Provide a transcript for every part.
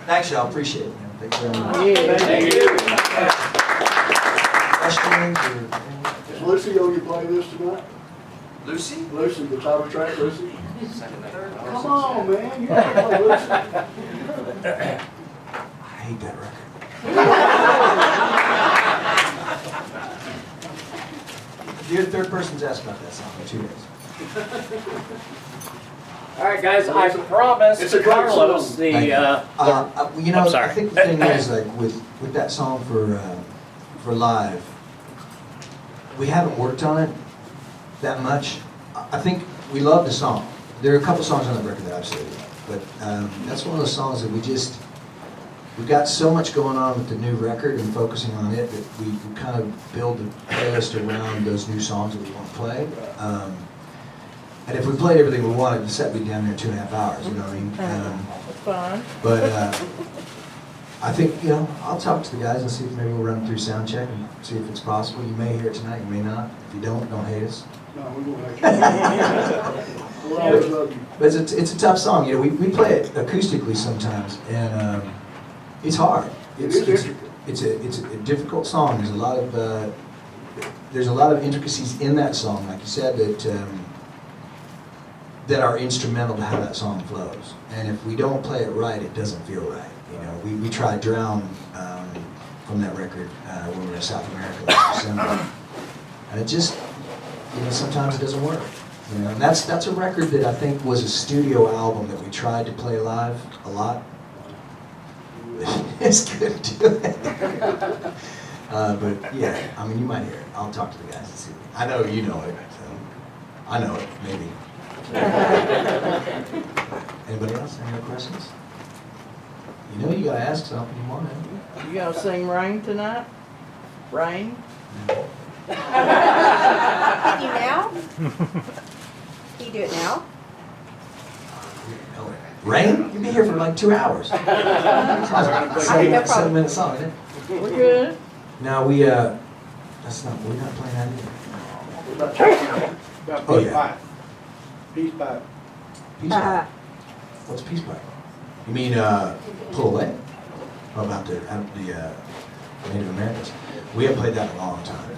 Thanks, y'all. Appreciate it. Thank you very much. Thank you. Questions or? Is Lucy going to play this tonight? Lucy? Lucy, the title track, Lucy? Second and third. Come on, man. You gotta play Lucy. I hate that record. You're the third person's asked about that song in 2 days. All right, guys, I promised It's a great Carlos song. the, You know, I'm sorry. I think the thing is, like, with that song for live, we haven't worked on it that much. I think we love the song. There are a couple songs on the record that I absolutely love, but that's one of those songs that we've got so much going on with the new record and focusing on it that we kind of build the playlist around those new songs that we want to play. And if we played everything we wanted, the set would be down there 2.5 hours, you know what I mean? Fun. But I think, you know, I'll talk to the guys and see if maybe we'll run through sound check and see if it's possible. You may hear it tonight, you may not. If you don't hate us. No, we won't have you. We'll always love you. But it's a tough song. You know, we play it acoustically sometimes, and it's hard. It's a difficult song. There's a lot of intricacies in that song, like you said, that are instrumental to how that song flows. And if we don't play it right, it doesn't feel right. You know, we tried Drown from that record when we were in South America last December, and it just, you know, sometimes it doesn't work. You know, and that's a record that I think was a studio album that we tried to play live a lot. It's good to do it. But yeah, I mean, you might hear it. I'll talk to the guys and see. I know you know it. So I know it, maybe. Anybody else? Any other questions? You know you gotta ask something you want to. You gonna sing Rain tonight? Rain? Can you now? Can you do it now? Rain? You'll be here for like 2 hours. no problem. 7-minute song, isn't it? We're good. No, we're not playing that either. About Oh, peace yeah. pipe. Peace pipe. Peace pipe. What's peace pipe? You mean pull away? Or about the Native Americans? We haven't played that in a long time.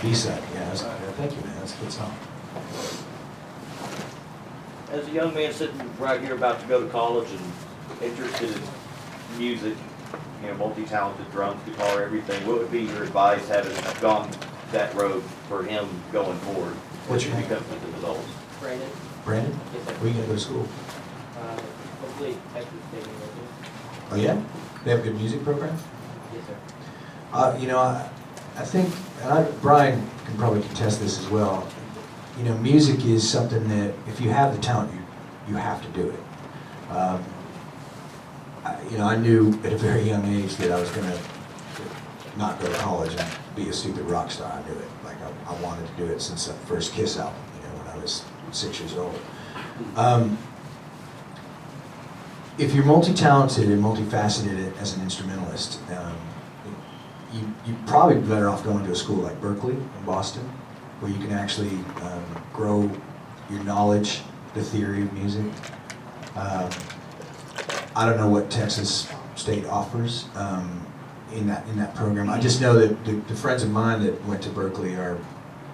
B-side, yeah. Thank you, man. That's a good song. As a young man sitting right here about to go to college and interested in music, you know, multi-talented, drums, guitar, everything, what would be your advice having gone that road for him going forward? What's your What name? becomes with the results? Brandon, Brandon? yes, sir. Where you gonna go to school? Hopefully Texas State University. Oh, yeah? They have a good music program? Yes, sir. You know, I think, and Brian can probably contest this as well, you know, music is something that if you have the talent, you have to do it. You know, I knew at a very young age that I was going to not go to college and be a stupid rock star. I knew it. Like, I wanted to do it since that first Kiss album, you know, when I was 6 years old. If you're multi-talented and multifaceted as an instrumentalist, you're probably better off going to a school like Berkeley in Boston, where you can actually grow your knowledge, the theory of music. I don't know what Texas State offers in that program. I just know that the friends of mine that went to Berkeley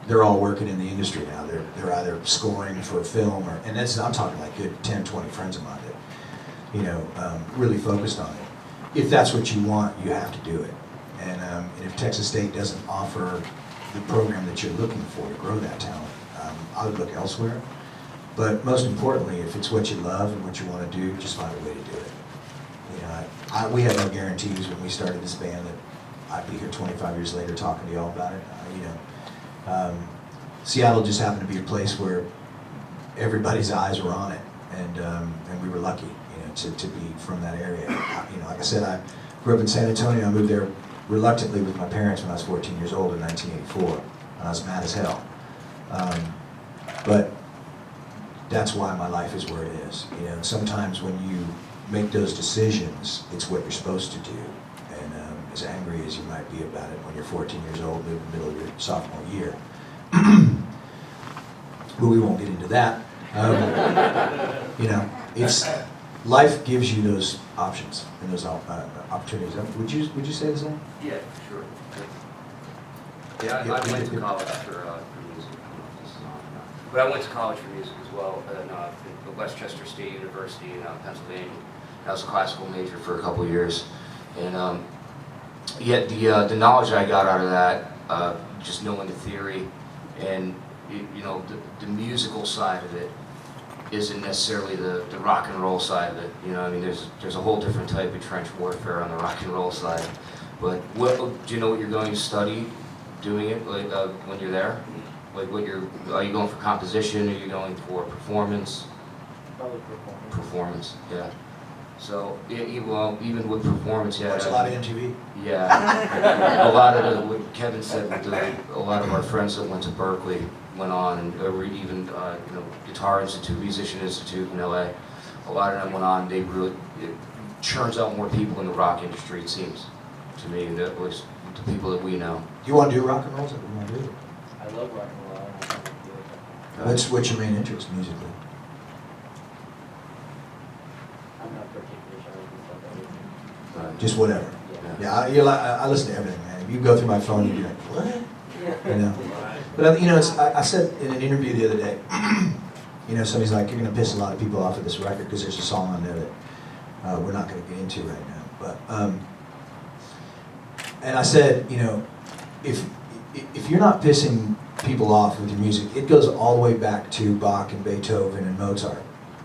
they're all working in the industry now. They're either scoring for a film and I'm talking like good 10, 20 friends of mine that, you know, really focused on it. If that's what you want, you have to do it. And if Texas State doesn't offer the program that you're looking for to grow that talent, I would look elsewhere. But most importantly, if it's what you love and what you want to do, just find a way to do it. You know, we had no guarantees when we started this band that I'd be here 25 years later talking to y'all about it. You know, Seattle just happened to be a place where everybody's eyes were on it, and we were lucky, you know, to be from that area. You know, like I said, I grew up in San Antonio. I moved there reluctantly with my parents when I was 14 years old in 1984, and I was mad as hell. But that's why my life is where it is. You know, sometimes when you make those decisions, it's what you're supposed to do. And as angry as you might be about it when you're 14 years old, in the middle of your sophomore year, but we won't get into that. You know, life gives you those options and those opportunities. Would you say the same? Yeah, sure. Yeah, I went to college for music. But I went to college for music as well at Westchester State University in Pennsylvania. I was a classical major for a couple of years, and yet the knowledge I got out of that, just knowing the theory, and the musical side of it, isn't necessarily the rock and roll side of it. I mean, there's a whole different type of trench warfare on the rock and roll side. But do you know what you're going to study doing it, like when you're there? Like are you going for composition? Are you going for performance? Probably performance. Performance, yeah. So even with performance, yeah. Watch a lot of MTV. Yeah, a lot of what Kevin said. A lot of our friends that went to Berkeley went on, and even Guitar Institute, Musician Institute in LA. A lot of them went on. It churns out more people in the rock industry. It seems to me, and that was the people that we know. You want to do rock and roll? Is that what you want to do? I love rock and roll. I don't know how to do it. What's your main interest musically? I'm not particularly sure I can tell Just whatever. Yeah. Yeah, I listen to everything, man. If you go through my phone, you'd be like, what? But I said in an interview the other day, somebody's like, you're going to piss a lot of people off with this record because there's a song on there that we're not going to get into right now. But and I said, if you're not pissing people off with your music, it goes all the way back to Bach and Beethoven and Mozart.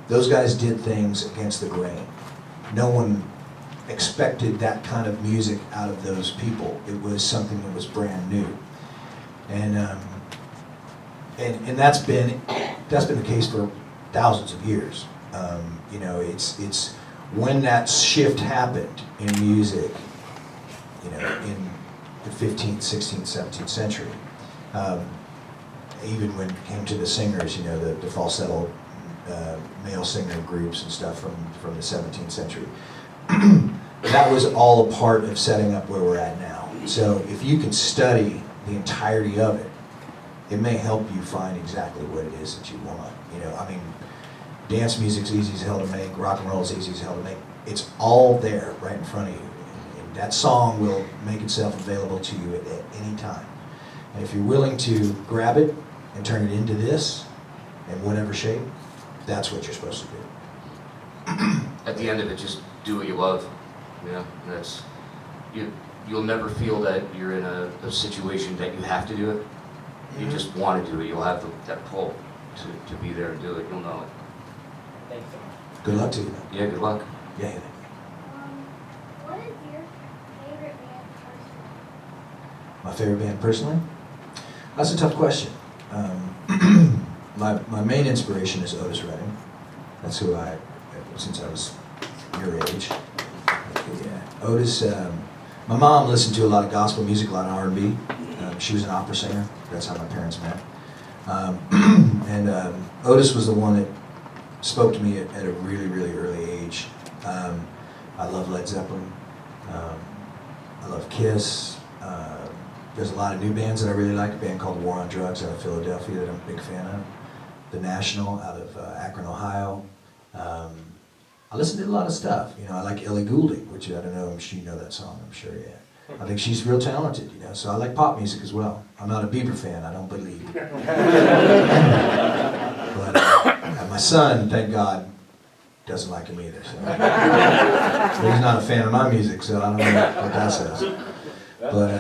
Those guys did things against the grain. No one expected that kind of music out of those people. It was something that was brand new. And that's been the case for thousands of years. It's when that shift happened in music, in the 15th, 16th, 17th century. Even when it came to the singers, the falsetto male singer groups and stuff from the 17th century. That was all a part of setting up where we're at now. So if you can study the entirety of it, it may help you find exactly what it is that you want. Dance music's easy as hell to make, rock and roll is easy as hell to make. It's all there right in front of you. And that song will make itself available to you at any time. And if you're willing to grab it and turn it into this, in whatever shape, that's what you're supposed to do. At the end of it, just do what you love. You'll never feel that you're in a situation that you have to do it. You just want to do it. You'll have that pull to be there and do it. You'll know it. Thanks so much. Good luck to you. Yeah, good luck. Yeah. What is your favorite band personally? My favorite band personally? That's a tough question. My main inspiration is Otis Redding. That's who since I was your age. Yeah. Otis, my mom listened to a lot of gospel music, a lot of R&B. She was an opera singer. That's how my parents met. And Otis was the one that spoke to me at a really, really early age. I love Led Zeppelin. I love Kiss. There's a lot of new bands that I really like. A band called War on Drugs out of Philadelphia that I'm a big fan of. The National out of Akron, Ohio. I listen to a lot of stuff. I like Ellie Goulding, which I don't know if you know that song, I'm sure, yeah. I think she's real talented, so I like pop music as well. I'm not a Bieber fan, I don't believe. But my son, thank God, doesn't like him either. So. But he's not a fan of my music, so I don't know what that says. But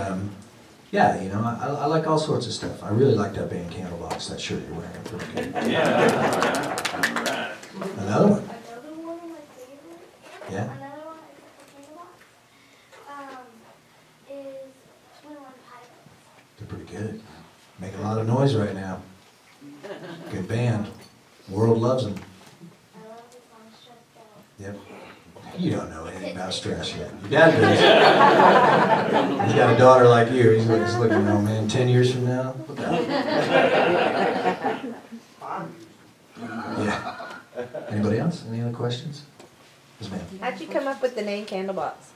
yeah, I like all sorts of stuff. I really like that band Candlebox. That shirt you're wearing, pretty good. Yeah. Another one. Another one of my favorite. Yeah. Another one except for Candlebox. Is 21 Pilots. They're pretty good. Making a lot of noise right now. Good band. World loves them. I love the song Stressed Out. Yep. You don't know anything about stress yet. Your dad does. He's got a daughter like you. He's looking, oh man, 10 years from now? What the hell? Yeah. Anybody else? Any other questions? Yes, ma'am. How'd you come up with the name Candlebox?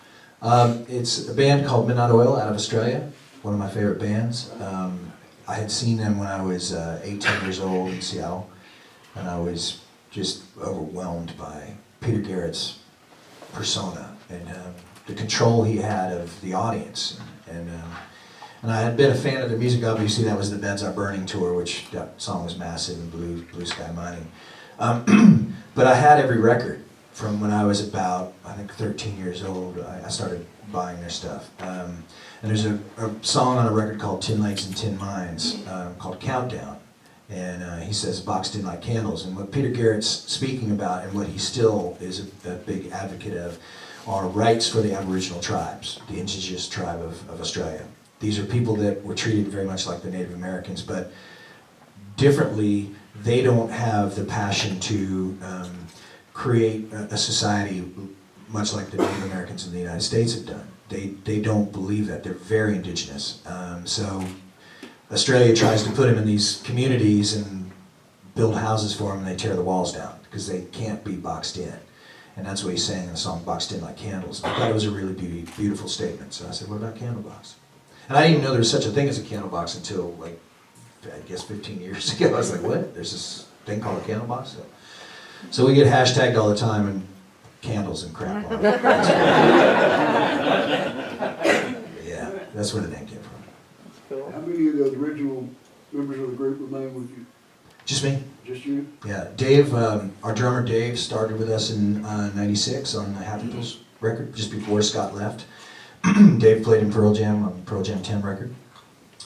It's a band called Midnight Oil out of Australia. One of my favorite bands. I had seen them when I was 18 years old in Seattle, and I was just overwhelmed by Peter Garrett's persona and the control he had of the audience. And I had been a fan of their music. Obviously, that was the Beds Are Burning tour, which that song was massive, and Blue Sky Mining. But I had every record from when I was about, I think, 13 years old. I started buying their stuff. And there's a song on a record called Tin Legs and Tin Minds called Countdown. And he says, boxed in like candles. And what Peter Garrett's speaking about, and what he still is a big advocate of, are rights for the Aboriginal tribes, the indigenous tribe of Australia. These are people that were treated very much like the Native Americans, but differently. They don't have the passion to create a society much like the Native Americans in the United States have done. They don't believe that. They're very indigenous. So Australia tries to put them in these communities and build houses for them, and they tear the walls down because they can't be boxed in. And that's what he's saying in the song, Boxed In Like Candles. I thought it was a really beautiful statement. So I said, what about Candlebox? And I didn't even know there was such a thing as a Candlebox until, like, I guess 15 years ago. I was like, what? There's this thing called a Candlebox? So we get hashtagged all the time, and candles and crap on it. Yeah, that's where the name came from. Cool. How many of the original members of the group remain with you? Just me. Just you? Yeah, Dave, our drummer Dave started with us in '96 on the Happy Pills record, just before Scott left. Dave played in Pearl Jam on Pearl Jam 10 record.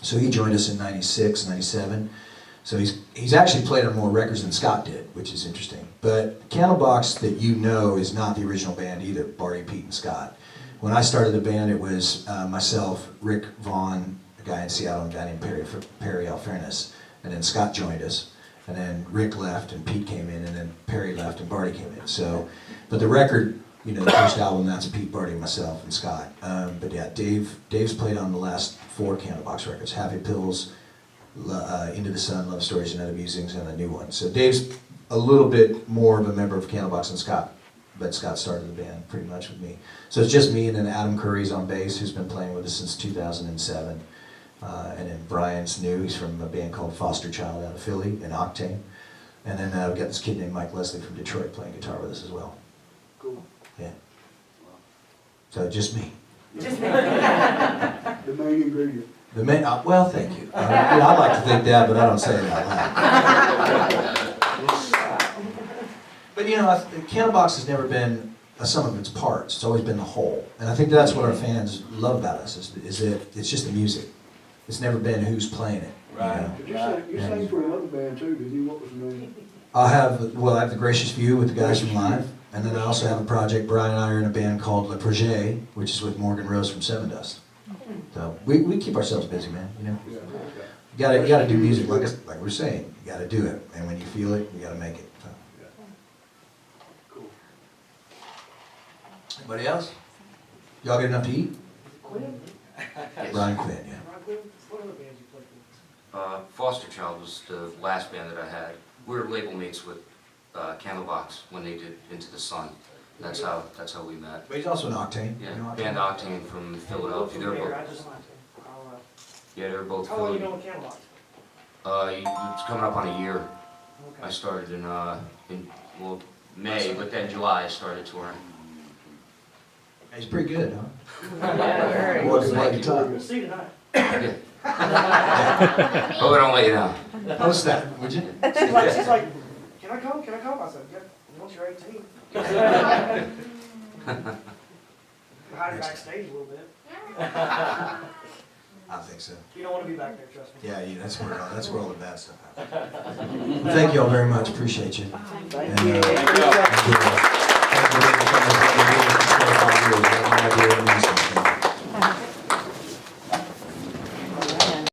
So he joined us in '96, '97. So he's actually played on more records than Scott did, which is interesting. But Candlebox, that you know, is not the original band either, Barty, Pete, and Scott. When I started the band, it was myself, Rick Vaughn, a guy in Seattle, and a guy named Perry Alfernes. And then Scott joined us. And then Rick left, and Pete came in, and then Perry left, and Barty came in. So, but the record, you know, the first album, that's Pete, Barty, myself, and Scott. But yeah, Dave's played on the last 4 Candlebox records: Happy Pills, Into the Sun, Love Stories and Other Musings, and a new one. So Dave's a little bit more of a member of Candlebox than Scott, but Scott started the band pretty much with me. So it's just me, and then Adam Curry's on bass, who's been playing with us since 2007. And then Brian's new. He's from a band called Foster Child out of Philly, in Octane. And then we've got this kid named Mike Leslie from Detroit playing guitar with us as well. Cool. Yeah. So just me. The main ingredient. The main, well, thank you. I'd like to think that, but I don't say it out loud. But you know, Candlebox has never been a sum of its parts. It's always been the whole. And I think that's what our fans love about us, is that it's just the music. It's never been who's playing it. Right. You know? You sang for another band too, didn't you? What was the name? I have The Gracious View with the guys from Live. And then I also have a project, Brian and I are in a band called Le Projet, which is with Morgan Rose from Seven Dust. So we keep ourselves busy, man, you know? Yeah. You gotta do music, like we're saying. You gotta do it. And when you feel it, you gotta make it. So. Cool. Anybody else? Y'all get enough to eat? Quinn? Brian Quinn, yeah. What other bands you played with? Foster Child was the last band that I had. We were label mates with Candlebox when they did Into the Sun. That's how we met. But he's also an Octane. Yeah, You know band Octane from Philadelphia. They were both, yeah, they were both How long you Philly. know Candlebox? It's coming up on a year. I started in May, but then July I stared touring. He's pretty good, huh? Yeah, What a guitar. We'll see tonight. Yeah. Hope I don't let you down. Post that, would you? She's like, can I come? Can I come? I said, yeah, once you're 18. Hide backstage a little bit. I think so. You don't want to be back there, trust me. Yeah, that's where all the bad stuff happens. Well, thank you all very much. Appreciate you. Thank And, you. thank you. Thank you.